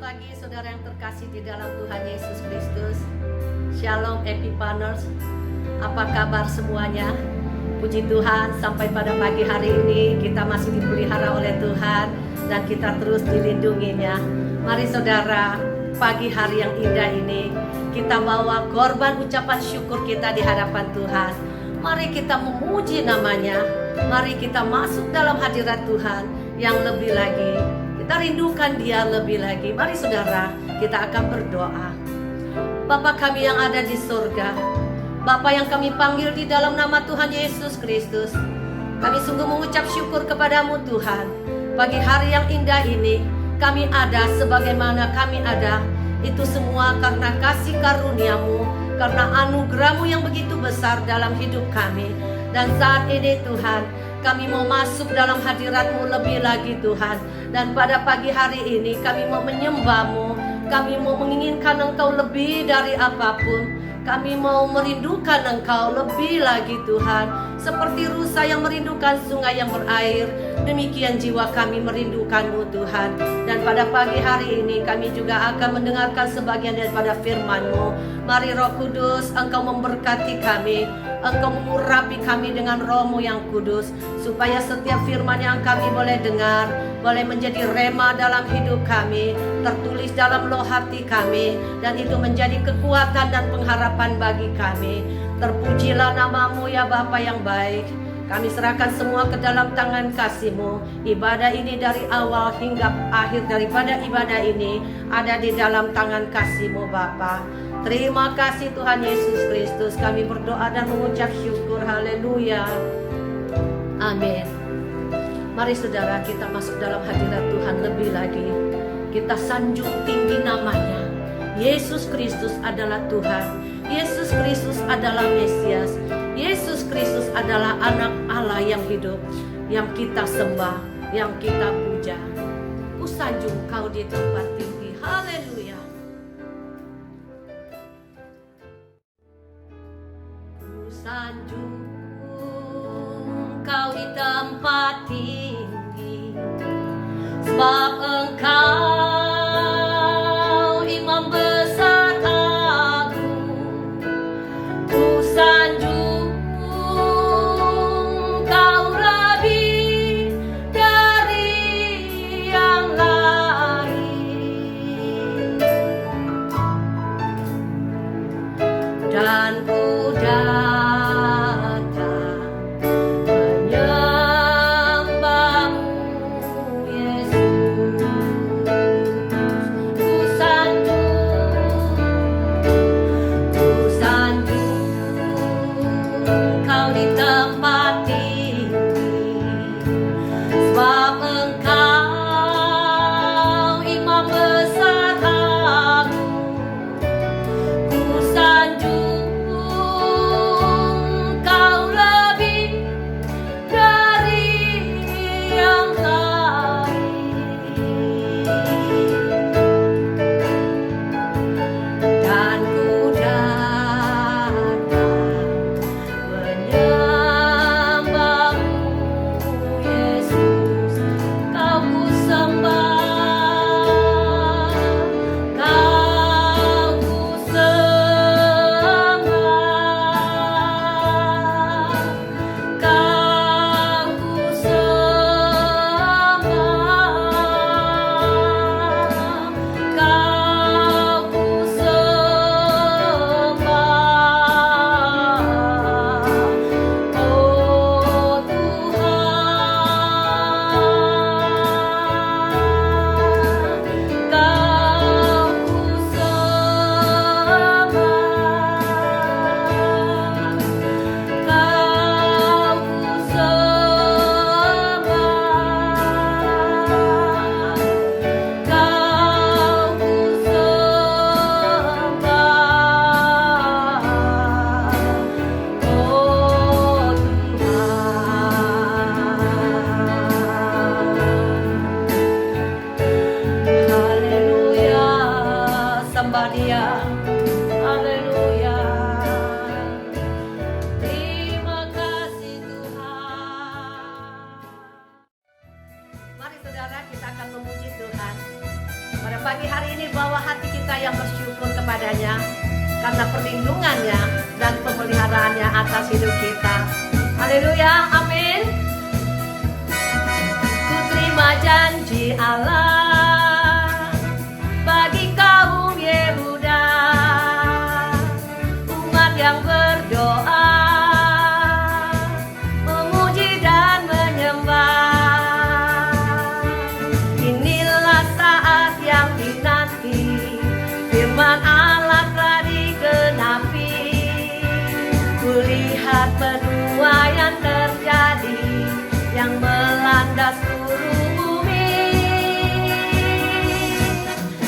pagi saudara yang terkasih di dalam Tuhan Yesus Kristus. Shalom Epipaners. Apa kabar semuanya? Puji Tuhan, sampai pada pagi hari ini kita masih dipelihara oleh Tuhan dan kita terus dilindunginya. Mari saudara, pagi hari yang indah ini kita bawa korban ucapan syukur kita di hadapan Tuhan. Mari kita memuji namanya. Mari kita masuk dalam hadirat Tuhan yang lebih lagi. Kita rindukan Dia lebih lagi. Mari saudara, kita akan berdoa. Bapa kami yang ada di surga, Bapa yang kami panggil di dalam nama Tuhan Yesus Kristus, kami sungguh mengucap syukur kepadamu Tuhan. Pagi hari yang indah ini, kami ada sebagaimana kami ada. Itu semua karena kasih karuniamu, karena anugerahmu yang begitu besar dalam hidup kami. Dan saat ini Tuhan, kami mau masuk dalam hadirat-Mu lebih lagi Tuhan. Dan pada pagi hari ini kami mau menyembah-Mu. Kami mau menginginkan Engkau lebih dari apapun. Kami mau merindukan Engkau lebih lagi Tuhan. Seperti rusa yang merindukan sungai yang berair, demikian jiwa kami merindukan-Mu Tuhan. Dan pada pagi hari ini kami juga akan mendengarkan sebagian daripada firman-Mu. Mari Roh Kudus, Engkau memberkati kami. Engkau mengurapi kami dengan Roh-Mu yang kudus, supaya setiap firman yang kami boleh dengar boleh menjadi rema dalam hidup kami, tertulis dalam loh hati kami, dan itu menjadi kekuatan dan pengharapan bagi kami. Terpujilah nama-Mu ya Bapa yang baik. Kami serahkan semua ke dalam tangan kasih-Mu. Ibadah ini dari awal hingga akhir daripada ibadah ini ada di dalam tangan kasih-Mu Bapa. Terima kasih Tuhan Yesus Kristus. Kami berdoa dan mengucap syukur. Haleluya. Amin. Mari saudara, kita masuk dalam hadirat Tuhan lebih lagi. Kita sanjung tinggi namanya. Yesus Kristus adalah Tuhan. Yesus Kristus adalah Mesias. Yesus Kristus adalah anak Allah yang hidup, yang kita sembah, yang kita puja. Ku sanjung Kau di tempat tinggi. Haleluya. Ku sanjung Kau di tempat tinggi, sebab Engkau Imam besar agung. Ku sanjung Kau lebih dari yang lain, dan ku datang menyembah-Mu Yesus. Ku sanjung Kau di tempat tinggi, sebab Engkau Imam besar agung. Ku sanjung Kau lebih dari yang lain, dan ku datang menyembah-Mu Yesus. Kau ku sembah, Kau ku sembah, Kau ku sembah, Kau ku sembah. Oh Tuhan, Kau ku sembah, Kau ku sembah, Kau ku sembah. Oh Tuhan, haleluya, sembah Dia, haleluya. Terima kasih Tuhan. Mari saudara, kita akan memuji Tuhan. Pada pagi hari ini bawa hati kita yang bersyukur kepadanya karena perlindungannya dan pemeliharaannya atas hidup kita. Haleluya, amin. Ku terima janji Allah bagi kaum Yehuda, umat yang berdoa, memuji dan menyembah. Inilah saat yang dinanti, firman Allah telah digenapi. Kulihat penuaian terjadi yang melanda seluruh bumi.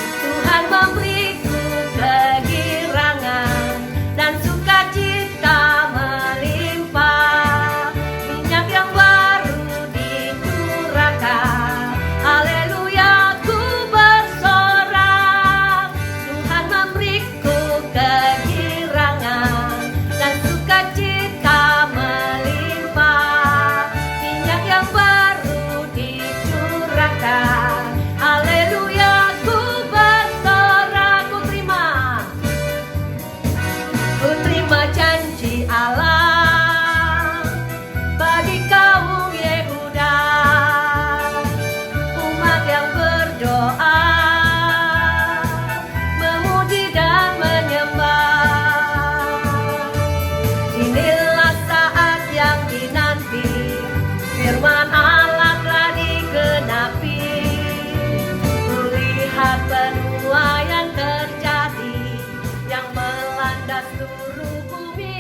Tuhan memberiku kegirangan dan sukacita melimpah. Minyak yang baru dicurahkan, haleluya ku bersorak. Tuhan memberiku kegirangan dan sukacita melimpah. Minyak yang baru dicurahkan, haleluya ku bersorak. Ku terima janji Allah bagi kaum Yehuda, umat yang berdoa, memuji dan menyembah. Inilah saat yang dinanti, firman Allah telah digenapi. Kulihat penuaian terjadi yang melanda seluruh bumi.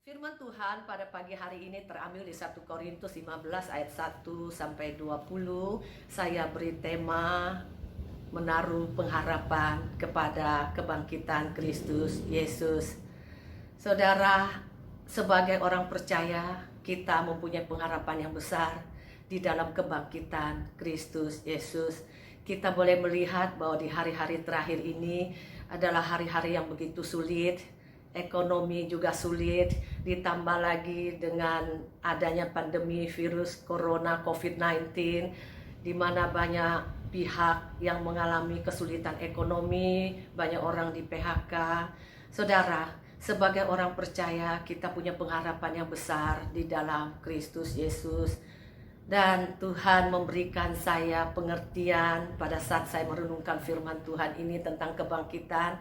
Firman Tuhan pada pagi hari ini terambil di 1 Korintus 15 ayat 1 sampai 20. Saya beri tema menaruh pengharapan kepada kebangkitan Kristus Yesus. Saudara, sebagai orang percaya, kita mempunyai pengharapan yang besar di dalam kebangkitan Kristus Yesus. Kita boleh melihat bahwa di hari-hari terakhir ini adalah hari-hari yang begitu sulit. Ekonomi juga sulit, ditambah lagi dengan adanya pandemi virus corona COVID-19, di mana banyak pihak yang mengalami kesulitan ekonomi, banyak orang di PHK. Saudara, sebagai orang percaya, kita punya pengharapan yang besar di dalam Kristus Yesus. Dan Tuhan memberikan saya pengertian pada saat saya merenungkan firman Tuhan ini tentang kebangkitan.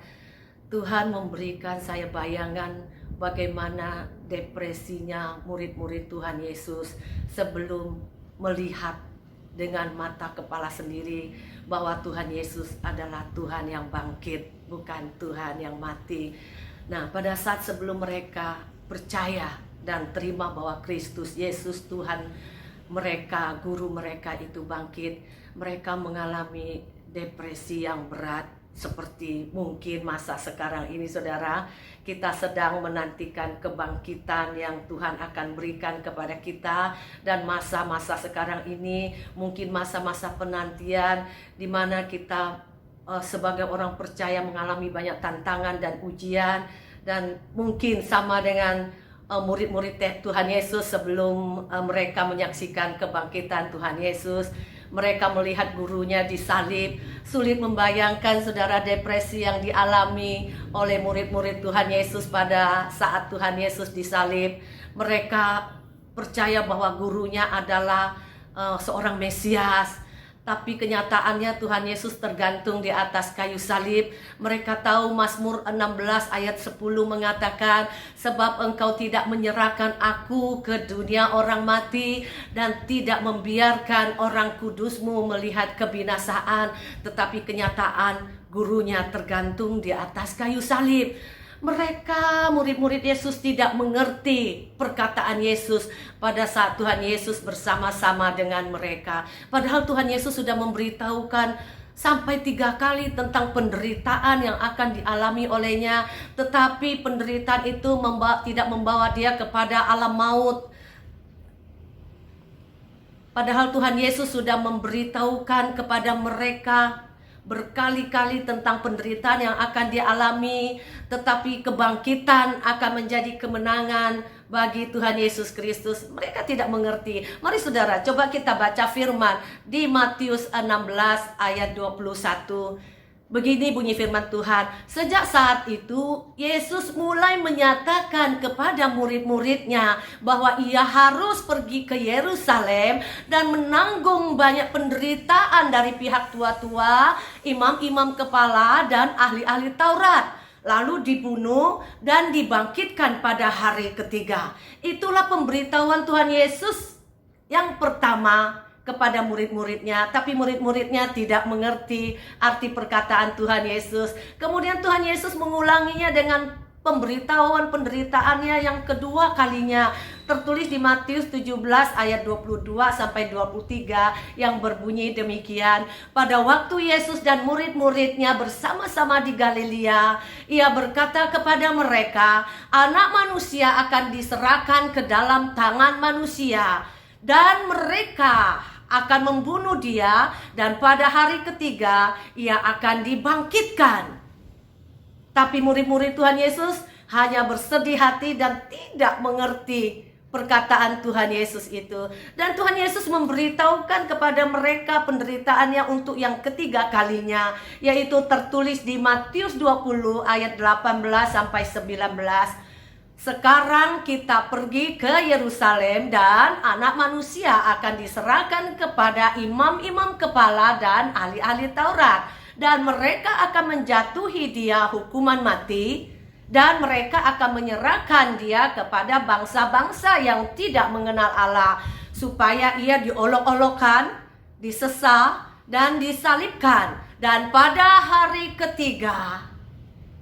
Tuhan memberikan saya bayangan bagaimana depresinya murid-murid Tuhan Yesus sebelum melihat dengan mata kepala sendiri bahwa Tuhan Yesus adalah Tuhan yang bangkit, bukan Tuhan yang mati. Nah, pada saat sebelum mereka percaya dan terima bahwa Kristus Yesus Tuhan mereka, guru mereka itu bangkit, mereka mengalami depresi yang berat. Seperti mungkin masa sekarang ini, saudara, kita sedang menantikan kebangkitan yang Tuhan akan berikan kepada kita. Dan masa-masa sekarang ini mungkin masa-masa penantian di mana kita sebagai orang percaya mengalami banyak tantangan dan ujian. Dan mungkin sama dengan murid-murid Tuhan Yesus sebelum mereka menyaksikan kebangkitan Tuhan Yesus. Mereka melihat gurunya disalib. Sulit membayangkan, saudara, depresi yang dialami oleh murid-murid Tuhan Yesus pada saat Tuhan Yesus disalib. Mereka percaya bahwa gurunya adalah seorang Mesias. Tapi kenyataannya Tuhan Yesus tergantung di atas kayu salib. Mereka tahu Mazmur 16 ayat 10 mengatakan, sebab engkau tidak menyerahkan aku ke dunia orang mati dan tidak membiarkan orang kudusmu melihat kebinasaan. Tetapi kenyataan gurunya tergantung di atas kayu salib. Mereka, murid-murid Yesus, tidak mengerti perkataan Yesus pada saat Tuhan Yesus bersama-sama dengan mereka. Padahal Tuhan Yesus sudah memberitahukan sampai 3 kali tentang penderitaan yang akan dialami olehnya. Tetapi penderitaan itu tidak membawa dia kepada alam maut. Padahal Tuhan Yesus sudah memberitahukan kepada mereka berkali-kali tentang penderitaan yang akan dialami, tetapi kebangkitan akan menjadi kemenangan bagi Tuhan Yesus Kristus. Mereka tidak mengerti. Mari saudara, coba kita baca firman di Matius 16 ayat 21. Begini bunyi firman Tuhan. Sejak saat itu Yesus mulai menyatakan kepada murid-muridnya bahwa ia harus pergi ke Yerusalem dan menanggung banyak penderitaan dari pihak tua-tua, imam-imam kepala, dan ahli-ahli Taurat, lalu dibunuh dan dibangkitkan pada hari ketiga. Itulah pemberitahuan Tuhan Yesus yang pertama kepada murid-muridnya, tapi murid-muridnya tidak mengerti arti perkataan Tuhan Yesus. Kemudian Tuhan Yesus mengulanginya dengan pemberitahuan penderitaannya yang kedua kalinya, tertulis di Matius 17 ayat 22 sampai 23 yang berbunyi demikian. Pada waktu Yesus dan murid-muridnya bersama-sama di Galilea, ia berkata kepada mereka, Anak Manusia akan diserahkan ke dalam tangan manusia, dan mereka akan membunuh dia, dan pada hari ketiga ia akan dibangkitkan. Tapi murid-murid Tuhan Yesus hanya bersedih hati dan tidak mengerti perkataan Tuhan Yesus itu. Dan Tuhan Yesus memberitahukan kepada mereka penderitaannya untuk yang ketiga kalinya, yaitu tertulis di Matius 20 ayat 18 sampai 19. Sekarang kita pergi ke Yerusalem dan Anak Manusia akan diserahkan kepada imam-imam kepala dan ahli-ahli Taurat, dan mereka akan menjatuhi dia hukuman mati, dan mereka akan menyerahkan dia kepada bangsa-bangsa yang tidak mengenal Allah, supaya ia diolok-olokkan, disesah, dan disalibkan, dan pada hari ketiga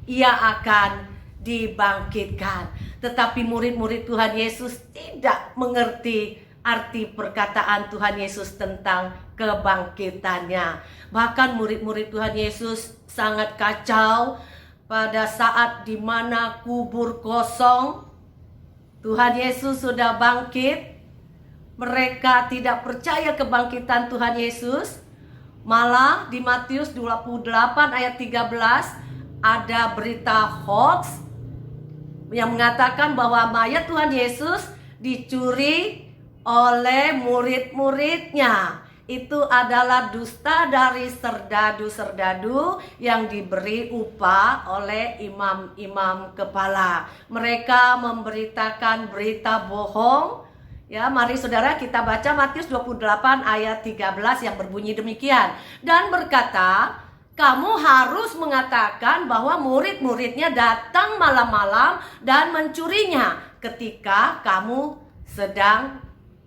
ia akan dibangkitkan. Tetapi murid-murid Tuhan Yesus tidak mengerti arti perkataan Tuhan Yesus tentang kebangkitannya. Bahkan murid-murid Tuhan Yesus sangat kacau pada saat dimana kubur kosong. Tuhan Yesus sudah bangkit. Mereka tidak percaya kebangkitan Tuhan Yesus. Malah di Matius 28 ayat 13 ada berita hoax yang mengatakan bahwa mayat Tuhan Yesus dicuri oleh murid-muridnya. Itu adalah dusta dari serdadu-serdadu yang diberi upah oleh imam-imam kepala. Mereka memberitakan berita bohong. Ya, mari saudara kita baca Matius 28 ayat 13 yang berbunyi demikian. Dan berkata, kamu harus mengatakan bahwa murid-muridnya datang malam-malam dan mencurinya ketika kamu sedang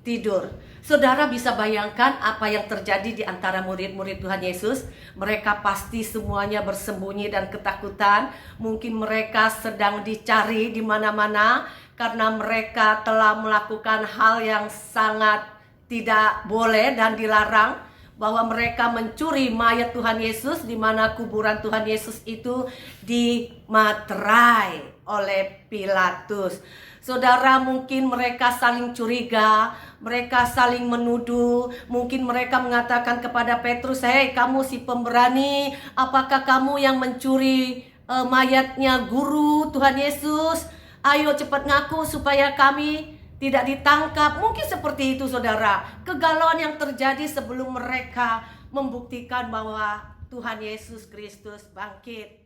tidur. Saudara bisa bayangkan apa yang terjadi di antara murid-murid Tuhan Yesus. Mereka pasti semuanya bersembunyi dan ketakutan. Mungkin mereka sedang dicari di mana-mana karena mereka telah melakukan hal yang sangat tidak boleh dan dilarang, bahwa mereka mencuri mayat Tuhan Yesus, di mana kuburan Tuhan Yesus itu dimaterai oleh Pilatus. Saudara, mungkin mereka saling curiga, mereka saling menuduh. Mungkin mereka mengatakan kepada Petrus, hei kamu si pemberani, apakah kamu yang mencuri mayatnya guru Tuhan Yesus? Ayo cepat ngaku supaya kami tidak ditangkap. Mungkin seperti itu saudara, kegalauan yang terjadi sebelum mereka membuktikan bahwa Tuhan Yesus Kristus bangkit.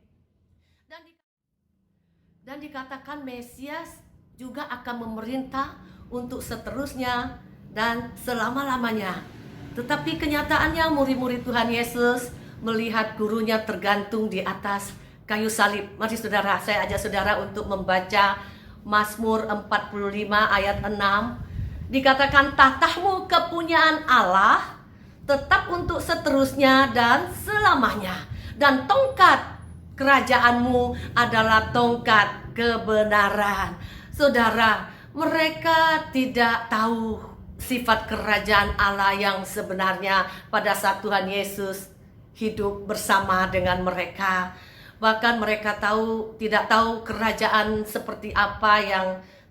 Dan dikatakan Mesias juga akan memerintah untuk seterusnya dan selama-lamanya. Tetapi kenyataannya murid-murid Tuhan Yesus melihat gurunya tergantung di atas kayu salib. Mari saudara, saya ajak saudara untuk membaca Mazmur 45 ayat 6. Dikatakan tahtamu kepunyaan Allah, tetap untuk seterusnya dan selamanya, dan tongkat kerajaanmu adalah tongkat kebenaran. Saudara, mereka tidak tahu sifat kerajaan Allah yang sebenarnya pada saat Tuhan Yesus hidup bersama dengan mereka. Bahkan mereka tidak tahu kerajaan seperti apa yang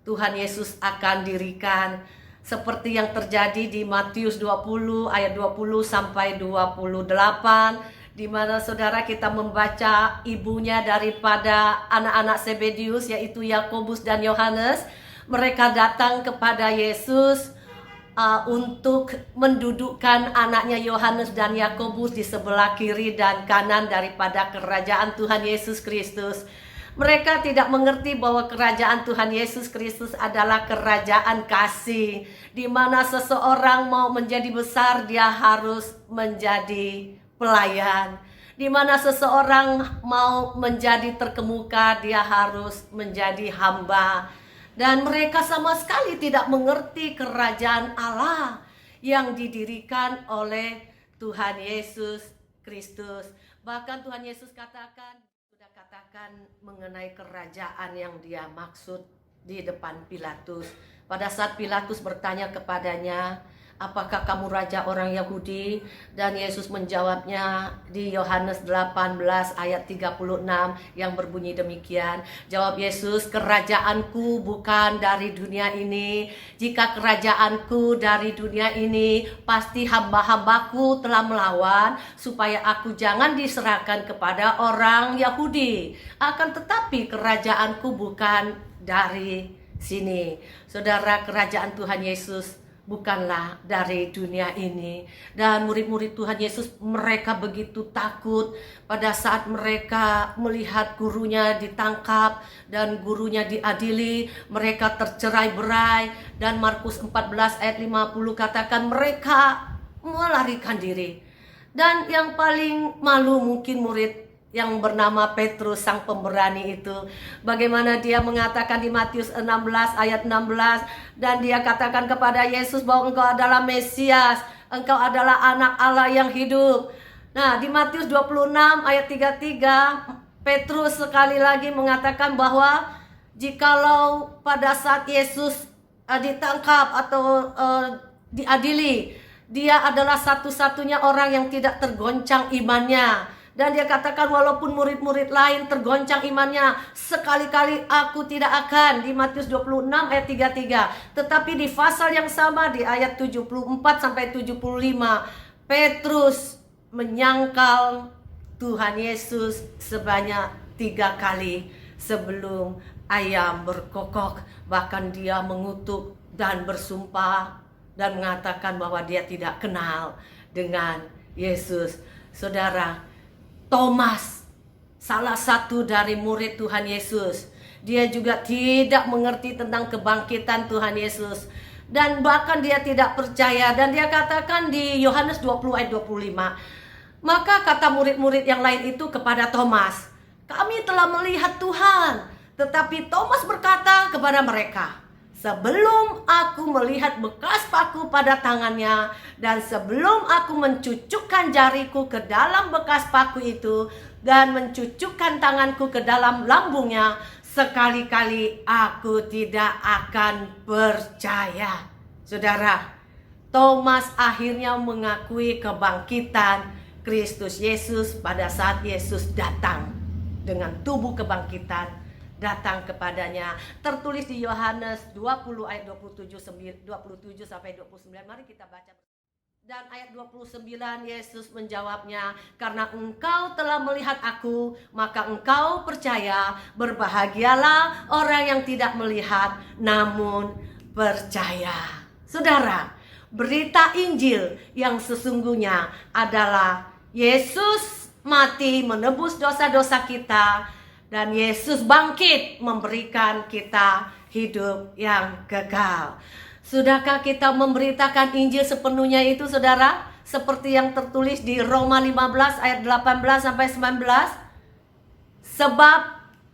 Tuhan Yesus akan dirikan. Seperti yang terjadi di Matius 20 ayat 20 sampai 28, di mana saudara kita membaca ibunya daripada anak-anak Zebedius, yaitu Yakobus dan Yohanes. Mereka datang kepada Yesus untuk mendudukkan anaknya Yohanes dan Yakobus di sebelah kiri dan kanan daripada kerajaan Tuhan Yesus Kristus. Mereka tidak mengerti bahwa kerajaan Tuhan Yesus Kristus adalah kerajaan kasih, di mana seseorang mau menjadi besar, dia harus menjadi pelayan. Di mana seseorang mau menjadi terkemuka, dia harus menjadi hamba. Dan mereka sama sekali tidak mengerti kerajaan Allah yang didirikan oleh Tuhan Yesus Kristus. Bahkan Tuhan Yesus sudah katakan mengenai kerajaan yang dia maksud di depan Pilatus. Pada saat Pilatus bertanya kepadanya, apakah kamu raja orang Yahudi? Dan Yesus menjawabnya di Yohanes 18 ayat 36 yang berbunyi demikian. Jawab Yesus, kerajaanku bukan dari dunia ini. Jika kerajaanku dari dunia ini, pasti hamba-hambaku telah melawan supaya aku jangan diserahkan kepada orang Yahudi. Akan tetapi kerajaanku bukan dari sini. Saudara, kerajaan Tuhan Yesus bukanlah dari dunia ini. Dan murid-murid Tuhan Yesus, mereka begitu takut pada saat mereka melihat gurunya ditangkap dan gurunya diadili. Mereka tercerai-berai. Dan Markus 14 ayat 50 katakan mereka melarikan diri. Dan yang paling malu mungkin murid yang bernama Petrus sang pemberani itu. Bagaimana dia mengatakan di Matius 16 ayat 16. Dan dia katakan kepada Yesus bahwa engkau adalah Mesias. Engkau adalah anak Allah yang hidup. Nah, di Matius 26 ayat 33. Petrus sekali lagi mengatakan bahwa jikalau pada saat Yesus ditangkap atau diadili, dia adalah satu-satunya orang yang tidak tergoncang imannya. Dan dia katakan walaupun murid-murid lain tergoncang imannya, sekali-kali aku tidak akan. Di Matius 26 ayat 33. Tetapi di pasal yang sama di ayat 74 sampai 75, Petrus menyangkal Tuhan Yesus sebanyak 3 kali sebelum ayam berkokok. Bahkan dia mengutuk dan bersumpah dan mengatakan bahwa dia tidak kenal dengan Yesus. Saudara, Thomas, salah satu dari murid Tuhan Yesus, dia juga tidak mengerti tentang kebangkitan Tuhan Yesus. Dan bahkan dia tidak percaya. Dan dia katakan di Yohanes 20 ayat 25. Maka kata murid-murid yang lain itu kepada Thomas, kami telah melihat Tuhan. Tetapi Thomas berkata kepada mereka, sebelum aku melihat bekas paku pada tangannya, dan sebelum aku mencucukkan jariku ke dalam bekas paku itu, dan mencucukkan tanganku ke dalam lambungnya, sekali-kali aku tidak akan percaya. Saudara, Thomas akhirnya mengakui kebangkitan Kristus Yesus pada saat Yesus datang dengan tubuh kebangkitan, datang kepadanya. Tertulis di Yohanes 20 ayat 27 sampai 29. Mari kita baca. Dan ayat 29 Yesus menjawabnya, karena engkau telah melihat aku, maka engkau percaya. Berbahagialah orang yang tidak melihat namun percaya. Saudara, berita Injil yang sesungguhnya adalah Yesus mati menebus dosa-dosa kita, dan Yesus bangkit memberikan kita hidup yang kekal. Sudahkah kita memberitakan Injil sepenuhnya itu, saudara? Seperti yang tertulis di Roma 15 ayat 18 sampai 19. Sebab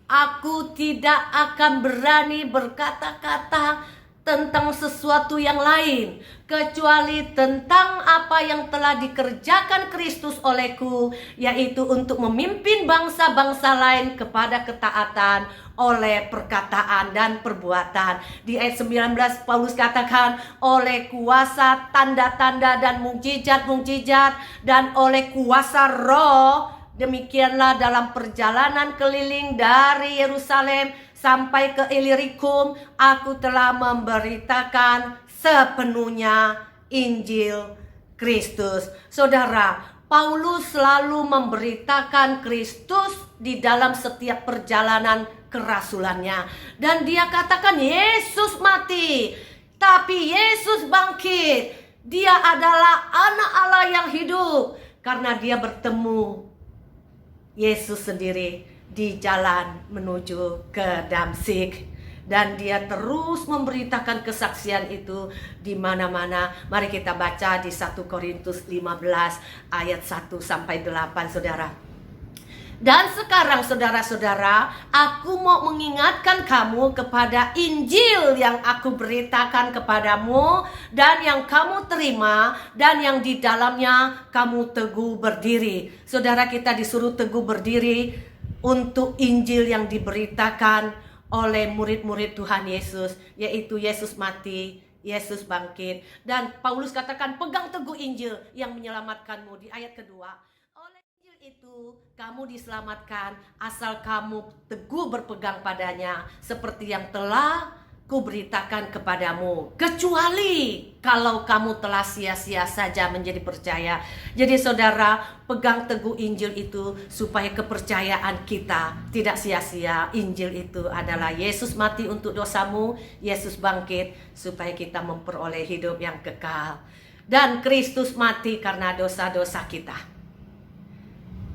aku tidak akan berani berkata-kata tentang sesuatu yang lain, kecuali tentang apa yang telah dikerjakan Kristus olehku, yaitu untuk memimpin bangsa-bangsa lain kepada ketaatan oleh perkataan dan perbuatan. Di ayat 19 Paulus katakan, oleh kuasa tanda-tanda dan mukjizat-mukjizat, dan oleh kuasa Roh, demikianlah dalam perjalanan keliling dari Yerusalem sampai ke Ilirikum, aku telah memberitakan sepenuhnya Injil Kristus. Saudara, Paulus selalu memberitakan Kristus di dalam setiap perjalanan kerasulannya. Dan dia katakan Yesus mati, tapi Yesus bangkit. Dia adalah anak Allah yang hidup karena dia bertemu Yesus sendiri di jalan menuju ke Damsyik. Dan dia terus memberitakan kesaksian itu di mana-mana. Mari kita baca di 1 Korintus 15 ayat 1 sampai 8, saudara. Dan sekarang saudara-saudara, aku mau mengingatkan kamu kepada Injil yang aku beritakan kepadamu dan yang kamu terima dan yang di dalamnya kamu teguh berdiri. Saudara, kita disuruh teguh berdiri untuk Injil yang diberitakan oleh murid-murid Tuhan Yesus, yaitu Yesus mati, Yesus bangkit. Dan Paulus katakan pegang teguh Injil yang menyelamatkanmu di ayat kedua. Oleh Injil itu kamu diselamatkan asal kamu teguh berpegang padanya seperti yang telah kuberitakan kepadamu, kecuali kalau kamu telah sia-sia saja menjadi percaya. Jadi saudara, pegang teguh Injil itu supaya kepercayaan kita tidak sia-sia. Injil itu adalah Yesus mati untuk dosamu, Yesus bangkit supaya kita memperoleh hidup yang kekal. Dan Kristus mati karena dosa-dosa kita.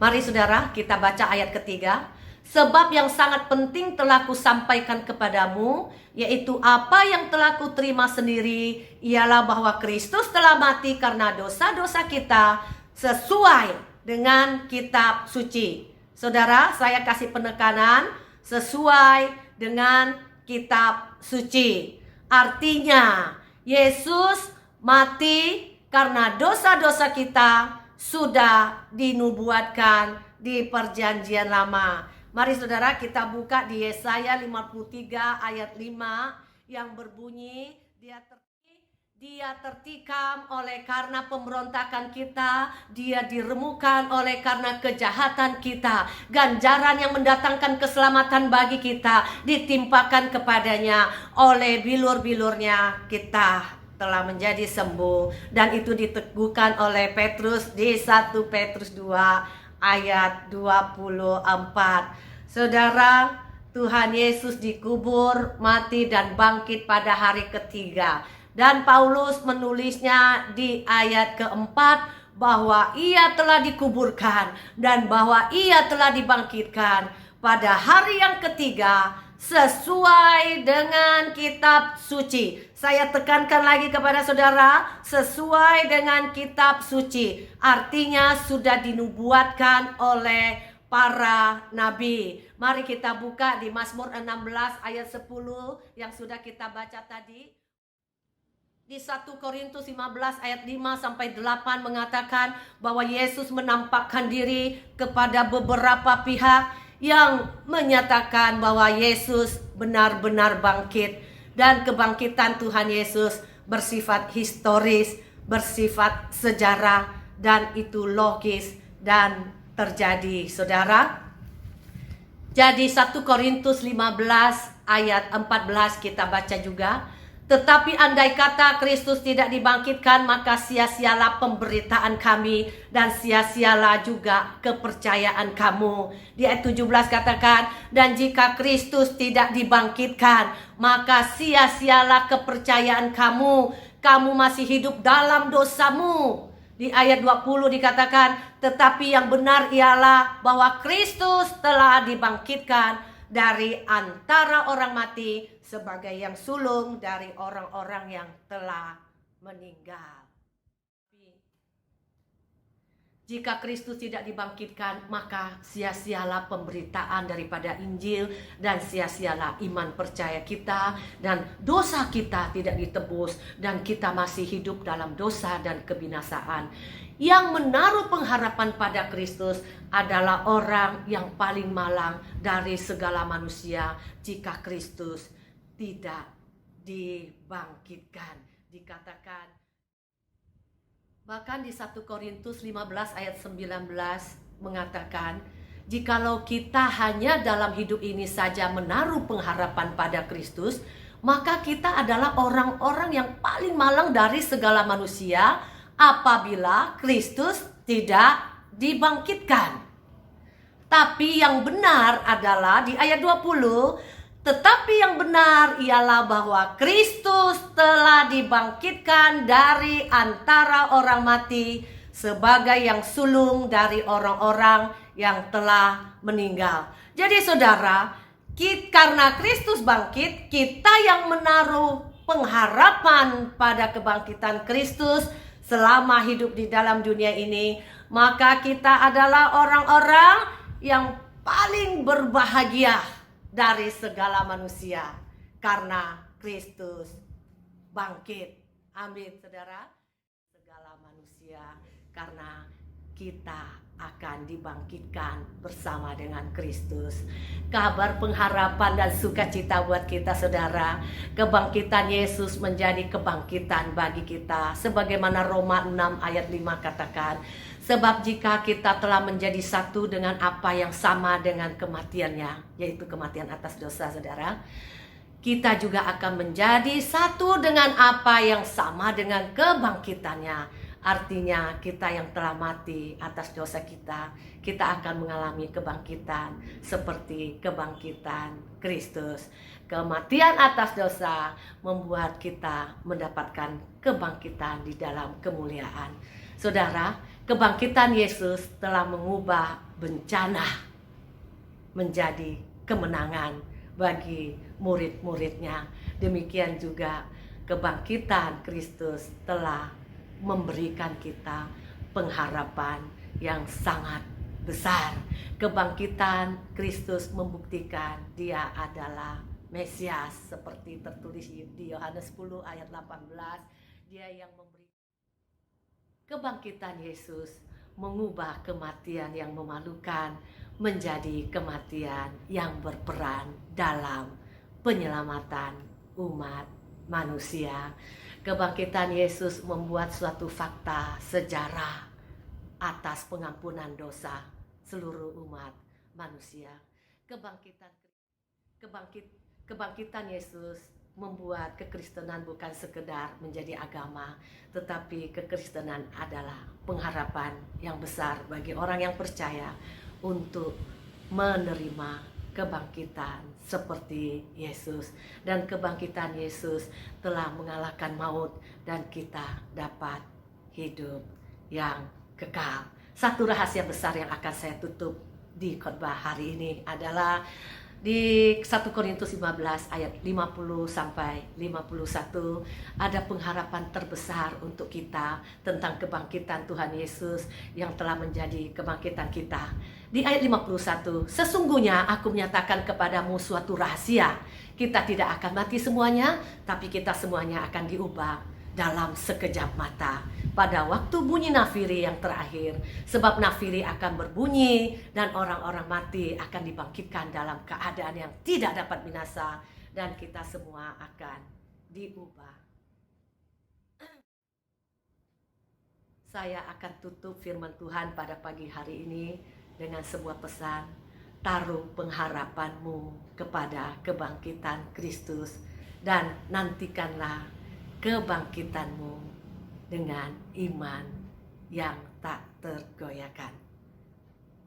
Mari saudara, kita baca ayat ketiga. Sebab yang sangat penting telah kusampaikan kepadamu, yaitu apa yang telah kuterima sendiri, ialah bahwa Kristus telah mati karena dosa-dosa kita sesuai dengan kitab suci. Saudara, saya kasih penekanan sesuai dengan kitab suci. Artinya, Yesus mati karena dosa-dosa kita sudah dinubuatkan di perjanjian lama. Mari saudara, kita buka di Yesaya 53 ayat 5 yang berbunyi, dia tertikam oleh karena pemberontakan kita, dia diremukan oleh karena kejahatan kita. Ganjaran yang mendatangkan keselamatan bagi kita ditimpakan kepadanya, oleh bilur-bilurnya kita telah menjadi sembuh. Dan itu diteguhkan oleh Petrus di 1 Petrus 2 ayat 24. Saudara, Tuhan Yesus dikubur, mati dan bangkit pada hari ketiga. Dan Paulus menulisnya di ayat keempat bahwa ia telah dikuburkan dan bahwa ia telah dibangkitkan pada hari yang ketiga sesuai dengan kitab suci. Saya tekankan lagi kepada saudara, sesuai dengan kitab suci. Artinya sudah dinubuatkan oleh para nabi. Mari kita buka di Mazmur 16 ayat 10 yang sudah kita baca tadi. Di 1 Korintus 15 ayat 5 sampai 8 mengatakan bahwa Yesus menampakkan diri kepada beberapa pihak yang menyatakan bahwa Yesus benar-benar bangkit. Dan kebangkitan Tuhan Yesus bersifat historis, bersifat sejarah, dan itu logis dan terjadi, saudara. Jadi 1 Korintus 15 ayat 14 kita baca juga. Tetapi andai kata Kristus tidak dibangkitkan, maka sia-sialah pemberitaan kami dan sia-sialah juga kepercayaan kamu. Di ayat 17 katakan, dan jika Kristus tidak dibangkitkan, maka sia-sialah kepercayaan kamu. Kamu masih hidup dalam dosamu. Di ayat 20 dikatakan, tetapi yang benar ialah bahwa Kristus telah dibangkitkan dari antara orang mati sebagai yang sulung dari orang-orang yang telah meninggal. Jika Kristus tidak dibangkitkan, maka sia-sialah pemberitaan daripada Injil dan sia-sialah iman percaya kita, dan dosa kita tidak ditebus dan kita masih hidup dalam dosa dan kebinasaan. Yang menaruh pengharapan pada Kristus adalah orang yang paling malang dari segala manusia jika Kristus tidak dibangkitkan. Dikatakan bahkan di 1 Korintus 15 ayat 19 mengatakan, jikalau kita hanya dalam hidup ini saja menaruh pengharapan pada Kristus, maka kita adalah orang-orang yang paling malang dari segala manusia apabila Kristus tidak dibangkitkan. Tapi yang benar adalah di ayat 20, tetapi yang benar ialah bahwa Kristus telah dibangkitkan dari antara orang mati sebagai yang sulung dari orang-orang yang telah meninggal. Jadi saudara, karena Kristus bangkit, kita yang menaruh pengharapan pada kebangkitan Kristus selama hidup di dalam dunia ini, maka kita adalah orang-orang yang paling berbahagia dari segala manusia karena Kristus bangkit. Amin, saudara. Segala manusia karena kita akan dibangkitkan bersama dengan Kristus. Kabar pengharapan dan sukacita buat kita, saudara. Kebangkitan Yesus menjadi kebangkitan bagi kita, sebagaimana Roma 6 ayat 5 katakan, sebab jika kita telah menjadi satu dengan apa yang sama dengan kematiannya, yaitu kematian atas dosa, saudara, kita juga akan menjadi satu dengan apa yang sama dengan kebangkitannya. Artinya kita yang telah mati atas dosa kita akan mengalami kebangkitan seperti kebangkitan Kristus. Kematian atas dosa membuat kita mendapatkan kebangkitan di dalam kemuliaan. Saudara, kebangkitan Yesus telah mengubah bencana menjadi kemenangan bagi murid-muridnya. Demikian juga kebangkitan Kristus telah memberikan kita pengharapan yang sangat besar. Kebangkitan Kristus membuktikan Dia adalah Mesias, seperti tertulis di Yohanes 10 ayat 18. Dia yang memberi. Kebangkitan Yesus mengubah kematian yang memalukan menjadi kematian yang berperan dalam penyelamatan umat manusia. Kebangkitan Yesus membuat suatu fakta sejarah atas pengampunan dosa seluruh umat manusia. Kebangkitan Yesus membuat kekristenan bukan sekedar menjadi agama, tetapi kekristenan adalah pengharapan yang besar bagi orang yang percaya untuk menerima kebangkitan seperti Yesus. Dan kebangkitan Yesus telah mengalahkan maut dan kita dapat hidup yang kekal. Satu rahasia besar yang akan saya tutup di khotbah hari ini adalah di 1 Korintus 15 ayat 50 sampai 51 ada pengharapan terbesar untuk kita tentang kebangkitan Tuhan Yesus yang telah menjadi kebangkitan kita. Di ayat 51, sesungguhnya aku menyatakan kepadamu suatu rahasia. Kita tidak akan mati semuanya, tapi kita semuanya akan diubah dalam sekejap mata. Pada waktu bunyi nafiri yang terakhir, sebab nafiri akan berbunyi dan orang-orang mati akan dibangkitkan dalam keadaan yang tidak dapat binasa, dan kita semua akan diubah. Saya akan tutup firman Tuhan pada pagi hari ini dengan sebuah pesan. Taruh pengharapanmu kepada kebangkitan Kristus dan nantikanlah kebangkitanmu dengan iman yang tak tergoyahkan.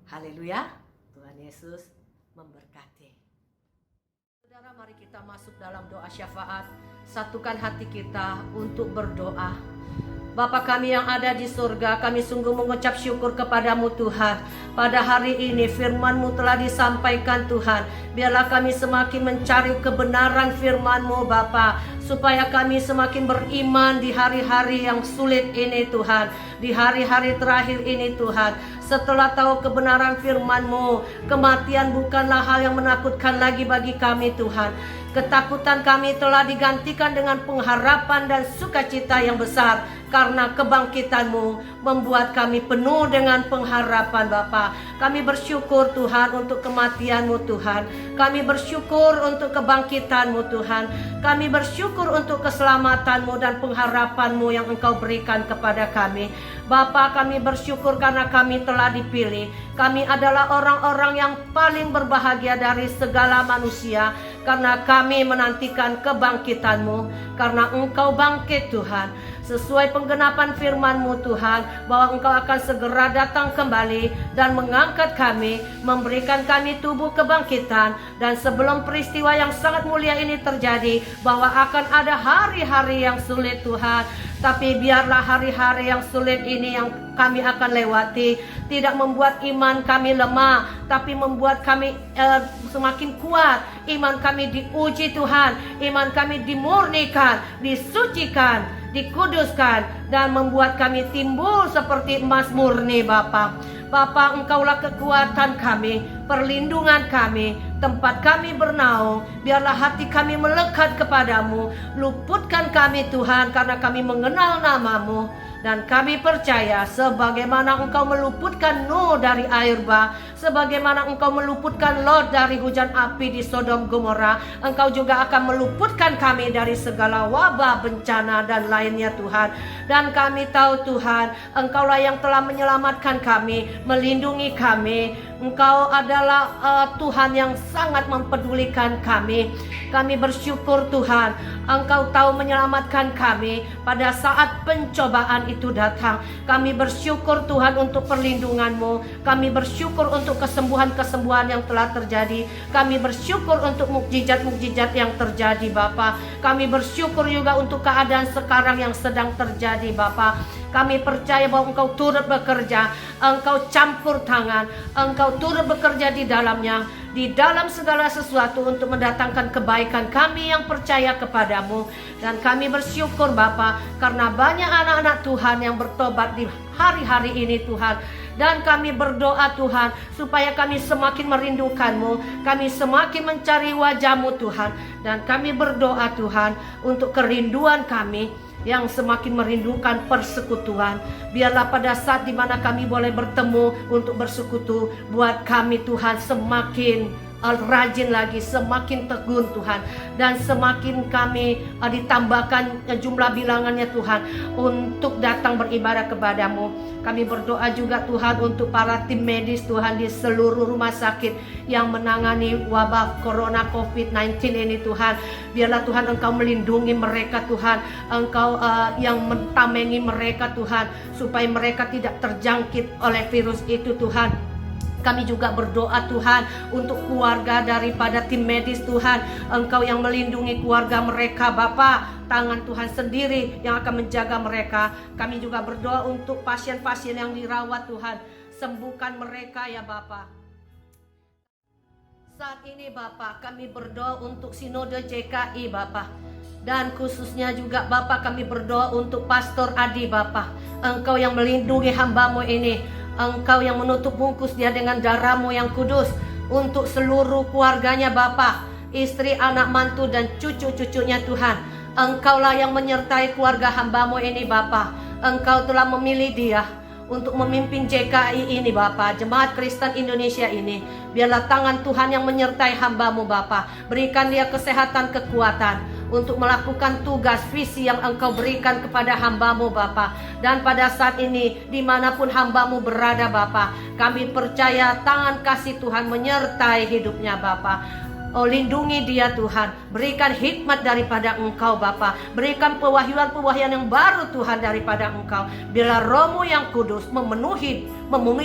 Haleluya, Tuhan Yesus memberkati. Saudara, mari kita masuk dalam doa syafaat. Satukan hati kita untuk berdoa. Bapa kami yang ada di surga, kami sungguh mengucap syukur kepadamu Tuhan. Pada hari ini firman-Mu telah disampaikan Tuhan. Biarlah kami semakin mencari kebenaran firman-Mu Bapa, supaya kami semakin beriman di hari-hari yang sulit ini Tuhan. Di hari-hari terakhir ini Tuhan, setelah tahu kebenaran firman-Mu, kematian bukanlah hal yang menakutkan lagi bagi kami Tuhan. Ketakutan kami telah digantikan dengan pengharapan dan sukacita yang besar, karena kebangkitan-Mu membuat kami penuh dengan pengharapan Bapa. Kami bersyukur Tuhan untuk kematian-Mu Tuhan. Kami bersyukur untuk kebangkitan-Mu Tuhan. Kami bersyukur untuk keselamatan-Mu dan pengharapan-Mu yang Engkau berikan kepada kami. Bapa, kami bersyukur karena kami telah dipilih. Kami adalah orang-orang yang paling berbahagia dari segala manusia, karena kami menantikan kebangkitan-Mu. Karena Engkau bangkit Tuhan, sesuai penggenapan firman-Mu Tuhan, bahwa Engkau akan segera datang kembali dan mengangkat kami, memberikan kami tubuh kebangkitan. Dan sebelum peristiwa yang sangat mulia ini terjadi, bahwa akan ada hari-hari yang sulit Tuhan, tapi biarlah hari-hari yang sulit ini yang kami akan lewati tidak membuat iman kami lemah, tapi membuat kami semakin kuat. Iman kami diuji Tuhan, iman kami dimurnikan, disucikan, dikuduskan, dan membuat kami timbul seperti emas murni Bapa. Bapa, Engkaulah kekuatan kami, perlindungan kami, tempat kami bernaung. Biarlah hati kami melekat kepadamu. Luputkan kami Tuhan, karena kami mengenal nama-Mu. Dan kami percaya sebagaimana Engkau meluputkan Nuh dari air bah, sebagaimana Engkau meluputkan Lot dari hujan api di Sodom Gomora, Engkau juga akan meluputkan kami dari segala wabah, bencana, dan lainnya Tuhan. Dan kami tahu Tuhan, Engkaulah yang telah menyelamatkan kami, melindungi kami. Engkau adalah Tuhan yang sangat mempedulikan kami. Kami bersyukur Tuhan, Engkau tahu menyelamatkan kami pada saat pencobaan itu datang. Kami bersyukur Tuhan untuk perlindungan-Mu. Kami bersyukur untuk kesembuhan-kesembuhan yang telah terjadi. Kami bersyukur untuk mukjizat-mukjizat yang terjadi Bapa. Kami bersyukur juga untuk keadaan sekarang yang sedang terjadi Bapa. Kami percaya bahwa Engkau turut bekerja, Engkau campur tangan, Engkau turut bekerja di dalamnya, di dalam segala sesuatu untuk mendatangkan kebaikan kami yang percaya kepadamu. Dan kami bersyukur Bapa, karena banyak anak-anak Tuhan yang bertobat di hari-hari ini Tuhan. Dan kami berdoa Tuhan, supaya kami semakin merindukan-Mu, kami semakin mencari wajah-Mu Tuhan. Dan kami berdoa Tuhan untuk kerinduan kami yang semakin merindukan persekutuan. Biarlah pada saat dimana kami boleh bertemu untuk bersekutu, buat kami Tuhan semakin rajin lagi, semakin tegun Tuhan, dan semakin kami ditambahkan jumlah bilangannya Tuhan untuk datang beribadah kepadamu. Kami berdoa juga Tuhan untuk para tim medis Tuhan di seluruh rumah sakit yang menangani wabah corona COVID-19 ini Tuhan. Biarlah Tuhan Engkau melindungi mereka Tuhan, Engkau yang mentamengi mereka Tuhan, supaya mereka tidak terjangkit oleh virus itu Tuhan. Kami juga berdoa Tuhan untuk keluarga daripada tim medis Tuhan. Engkau yang melindungi keluarga mereka Bapa. Tangan Tuhan sendiri yang akan menjaga mereka. Kami juga berdoa untuk pasien-pasien yang dirawat Tuhan. Sembuhkan mereka ya Bapa. Saat ini Bapa, kami berdoa untuk Sinode JKI Bapa. Dan khususnya juga Bapa, kami berdoa untuk Pastor Adi Bapa. Engkau yang melindungi hamba-Mu ini, Engkau yang menutup bungkus dia dengan darah-Mu yang kudus. Untuk seluruh keluarganya Bapa, istri, anak, mantu, dan cucu-cucunya Tuhan, Engkaulah yang menyertai keluarga hamba-Mu ini Bapa. Engkau telah memilih dia untuk memimpin JKI ini Bapa, Jemaat Kristen Indonesia ini. Biarlah tangan Tuhan yang menyertai hamba-Mu Bapa. Berikan dia kesehatan, kekuatan untuk melakukan tugas visi yang Engkau berikan kepada hamba-Mu Bapa. Dan pada saat ini dimanapun hamba-Mu berada Bapa, kami percaya tangan kasih Tuhan menyertai hidupnya Bapa. Oh, lindungi dia Tuhan. Berikan hikmat daripada Engkau Bapa. Berikan pewahyuan-pewahyuan yang baru Tuhan daripada Engkau. Biarlah Roh-Mu yang kudus memenuhi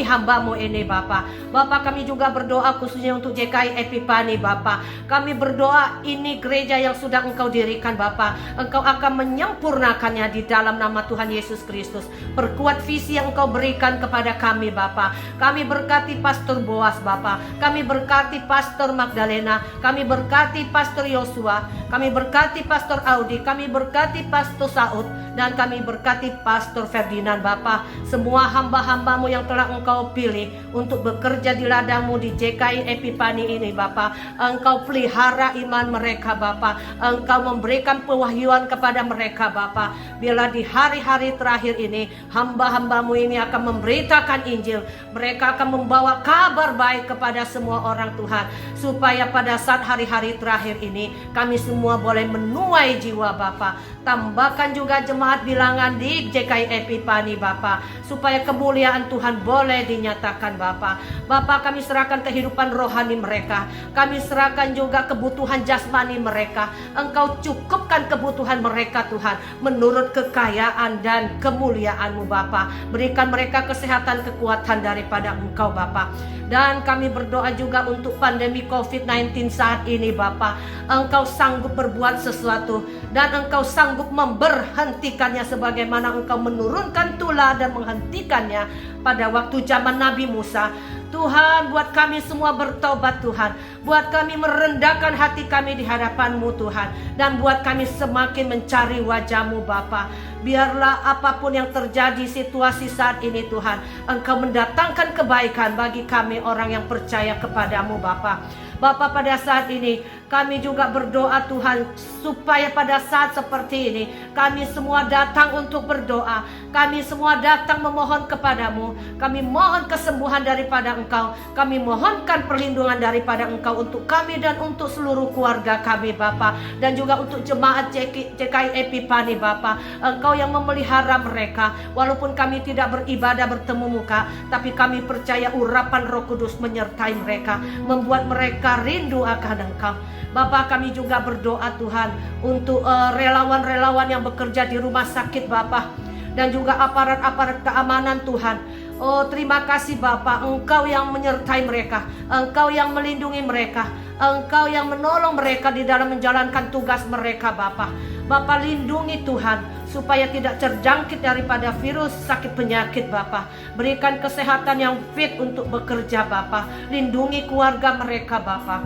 hamba-Mu ini Bapa. Bapa, kami juga berdoa khususnya untuk JKI Epifani Bapa. Kami berdoa ini gereja yang sudah Engkau dirikan Bapa. Engkau akan menyempurnakannya di dalam nama Tuhan Yesus Kristus. Perkuat visi yang Engkau berikan kepada kami Bapa. Kami berkati Pastor Boas Bapa. Kami berkati Pastor Magdalena. Kami berkati Pastor Yosua. Kami berkati Pastor Audi. Kami berkati Pastor Saud. Dan kami berkati Pastor Ferdinand Bapa. Semua hamba-hamba-Mu yang telah Engkau pilih untuk bekerja di ladang-Mu di JKI Epifani ini Bapa. Engkau pelihara iman mereka Bapa. Engkau memberikan pewahyuan kepada mereka Bapa. Biarlah di hari-hari terakhir ini hamba-hamba-Mu ini akan memberitakan Injil. Mereka akan membawa kabar baik kepada semua orang Tuhan, supaya pada saat hari-hari terakhir ini kami semua boleh menuai jiwa Bapa. Tambahkan juga jemaat bilangan di GKI Epifani Bapa, supaya kemuliaan Tuhan boleh dinyatakan Bapa. Bapa, kami serahkan kehidupan rohani mereka, kami serahkan juga kebutuhan jasmani mereka. Engkau cukupkan kebutuhan mereka Tuhan, menurut kekayaan dan kemuliaan-Mu Bapa. Berikan mereka kesehatan, kekuatan daripada Engkau Bapa. Dan kami berdoa juga untuk pandemi COVID-19 saat ini Bapa. Engkau sanggup berbuat sesuatu, dan Engkau sanggup memberhentikannya sebagaimana Engkau menurunkan tulah dan menghentikannya pada waktu zaman Nabi Musa. Tuhan, buat kami semua bertobat Tuhan, buat kami merendahkan hati kami di hadapan-Mu Tuhan, dan buat kami semakin mencari wajah-Mu Bapa. Biarlah apapun yang terjadi situasi saat ini Tuhan, Engkau mendatangkan kebaikan bagi kami orang yang percaya kepadamu Bapa. Bapa, pada saat ini kami juga berdoa Tuhan, supaya pada saat seperti ini kami semua datang untuk berdoa, kami semua datang memohon kepadamu. Kami mohon kesembuhan daripada Engkau, kami mohonkan perlindungan daripada Engkau untuk kami dan untuk seluruh keluarga kami Bapa, dan juga untuk jemaat GKI Epifani Bapa. Engkau yang memelihara mereka, walaupun kami tidak beribadah bertemu muka, tapi kami percaya urapan Roh Kudus menyertai mereka, membuat mereka rindu akan Engkau. Bapa, kami juga berdoa Tuhan untuk relawan-relawan yang bekerja di rumah sakit Bapa, dan juga aparat-aparat keamanan Tuhan. Oh, terima kasih Bapa, Engkau yang menyertai mereka, Engkau yang melindungi mereka, Engkau yang menolong mereka di dalam menjalankan tugas mereka Bapa. Bapa, lindungi Tuhan supaya tidak terjangkit daripada virus sakit penyakit Bapa. Berikan kesehatan yang fit untuk bekerja Bapa. Lindungi keluarga mereka Bapa.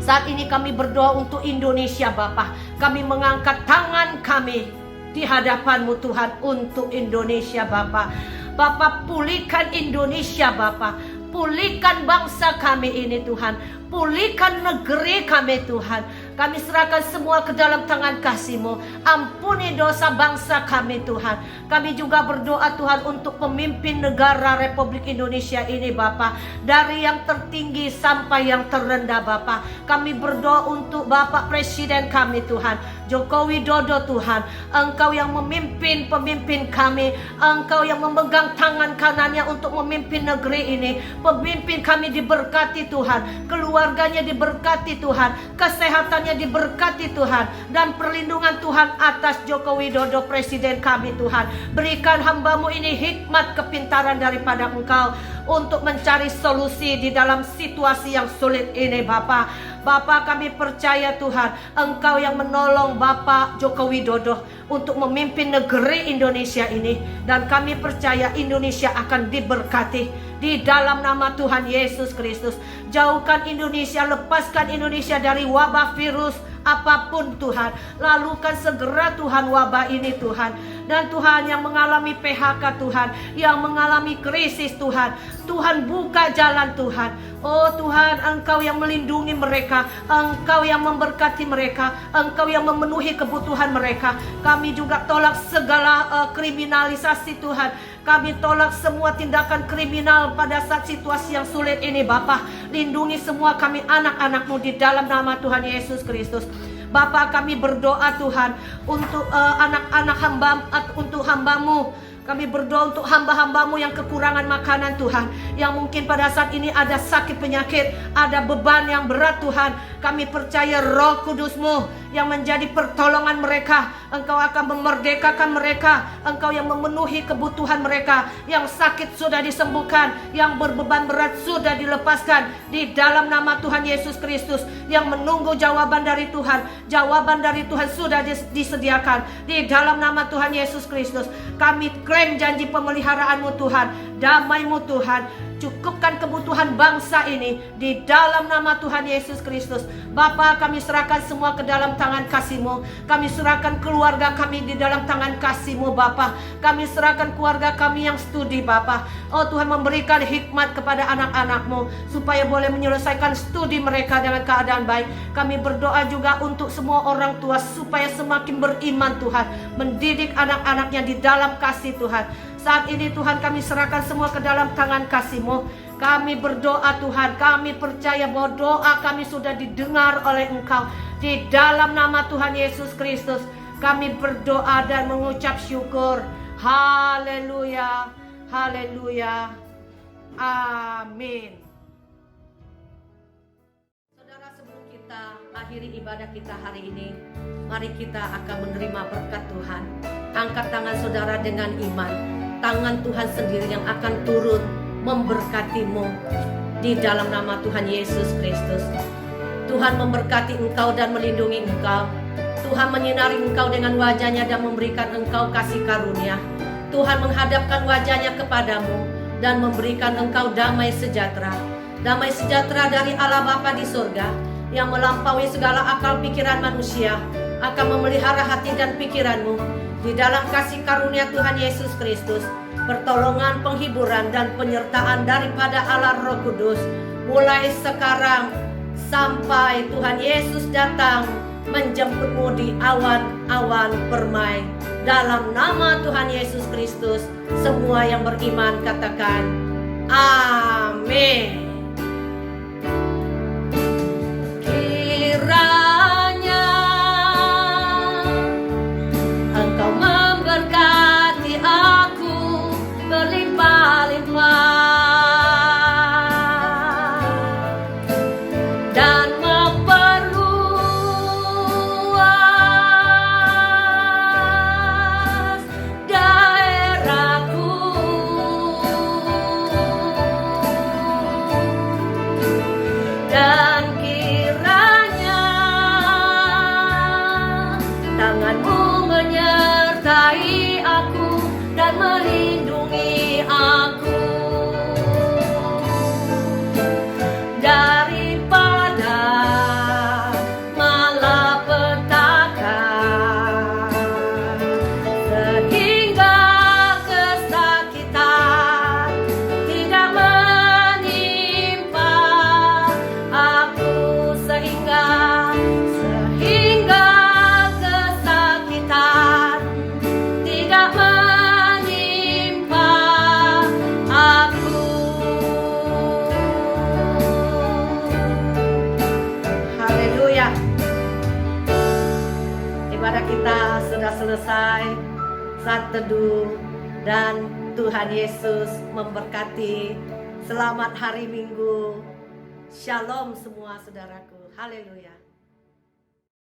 Saat ini kami berdoa untuk Indonesia Bapa. Kami mengangkat tangan kami di hadapan-Mu Tuhan untuk Indonesia Bapa. Bapa, pulihkan Indonesia Bapa. Pulihkan bangsa kami ini Tuhan. Pulihkan negeri kami Tuhan. Kami serahkan semua ke dalam tangan kasih-Mu. Ampuni dosa bangsa kami Tuhan. Kami juga berdoa Tuhan untuk pemimpin negara Republik Indonesia ini Bapa, dari yang tertinggi sampai yang terendah Bapa. Kami berdoa untuk Bapak Presiden kami Tuhan, Joko Widodo Tuhan. Engkau yang memimpin pemimpin kami, Engkau yang memegang tangan kanannya untuk memimpin negeri ini. Pemimpin kami diberkati Tuhan, keluarganya diberkati Tuhan, kesehatannya diberkati Tuhan, dan perlindungan Tuhan atas Joko Widodo Presiden kami Tuhan. Berikan hamba-Mu ini hikmat kepintaran daripada Engkau untuk mencari solusi di dalam situasi yang sulit ini Bapa. Bapa, kami percaya Tuhan, Engkau yang menolong Bapak Joko Widodo untuk memimpin negeri Indonesia ini, dan kami percaya Indonesia akan diberkati di dalam nama Tuhan Yesus Kristus. Jauhkan Indonesia, lepaskan Indonesia dari wabah virus apapun Tuhan. Lalukan segera Tuhan wabah ini Tuhan. Dan Tuhan yang mengalami PHK Tuhan, yang mengalami krisis Tuhan, Tuhan buka jalan Tuhan. Oh Tuhan, Engkau yang melindungi mereka, Engkau yang memberkati mereka, Engkau yang memenuhi kebutuhan mereka. Kami juga tolak segala kriminalisasi Tuhan. Kami tolak semua tindakan kriminal pada saat situasi yang sulit ini Bapa. Lindungi semua kami anak-anak-Mu di dalam nama Tuhan Yesus Kristus. Bapa, kami berdoa Tuhan untuk anak-anak untuk hamba-Mu. Kami berdoa untuk hamba-hamba-Mu yang kekurangan makanan Tuhan, yang mungkin pada saat ini ada sakit penyakit, ada beban yang berat Tuhan. Kami percaya Roh Kudus-Mu yang menjadi pertolongan mereka. Engkau akan memerdekakan mereka. Engkau yang memenuhi kebutuhan mereka. Yang sakit sudah disembuhkan, yang berbeban berat sudah dilepaskan di dalam nama Tuhan Yesus Kristus. Yang menunggu jawaban dari Tuhan, jawaban dari Tuhan sudah disediakan di dalam nama Tuhan Yesus Kristus. Kami klaim janji pemeliharaanmu Tuhan, damai-Mu Tuhan. Cukupkan kebutuhan bangsa ini di dalam nama Tuhan Yesus Kristus. Bapa, kami serahkan semua ke dalam tangan kasih-Mu. Kami serahkan keluarga kami di dalam tangan kasih-Mu Bapa. Kami serahkan keluarga kami yang studi Bapa. Oh Tuhan, memberikan hikmat kepada anak-anak-Mu supaya boleh menyelesaikan studi mereka dengan keadaan baik. Kami berdoa juga untuk semua orang tua supaya semakin beriman Tuhan, mendidik anak-anaknya di dalam kasih Tuhan. Saat ini Tuhan, kami serahkan semua ke dalam tangan kasih-Mu. Kami berdoa Tuhan, kami percaya bahwa doa kami sudah didengar oleh Engkau. Di dalam nama Tuhan Yesus Kristus, Kami berdoa dan mengucap syukur. Haleluya, haleluya, amin. Saudara, sebelum kita akhiri ibadah kita hari ini, mari kita akan menerima berkat Tuhan. Angkat tangan saudara dengan iman. Tangan Tuhan sendiri yang akan turun memberkatimu di dalam nama Tuhan Yesus Kristus. Tuhan memberkati engkau dan melindungi engkau. Tuhan menyinari engkau dengan wajahnya dan memberikan engkau kasih karunia. Tuhan menghadapkan wajahnya kepadamu dan memberikan engkau damai sejahtera. Damai sejahtera dari Allah Bapa di surga yang melampaui segala akal pikiran manusia akan memelihara hati dan pikiranmu di dalam kasih karunia Tuhan Yesus Kristus. Pertolongan, penghiburan, dan penyertaan daripada Allah Roh Kudus mulai sekarang sampai Tuhan Yesus datang menjemputmu di awan-awan permai. Dalam nama Tuhan Yesus Kristus, semua yang beriman katakan amin. Kiranya Engkau memberkati aku berlimpah-limpah dan dan kiranya tanganmu menyertai aku dan melindungi aku daripada malapetaka, sehingga kesakitan tidak menimpa aku, sehingga kesakitan tidak menimpa aku. Haleluya. Ibadah kita sudah selesai. Saat teduh dan Tuhan Yesus memberkati. Selamat hari Minggu. Shalom semua saudaraku. Haleluya.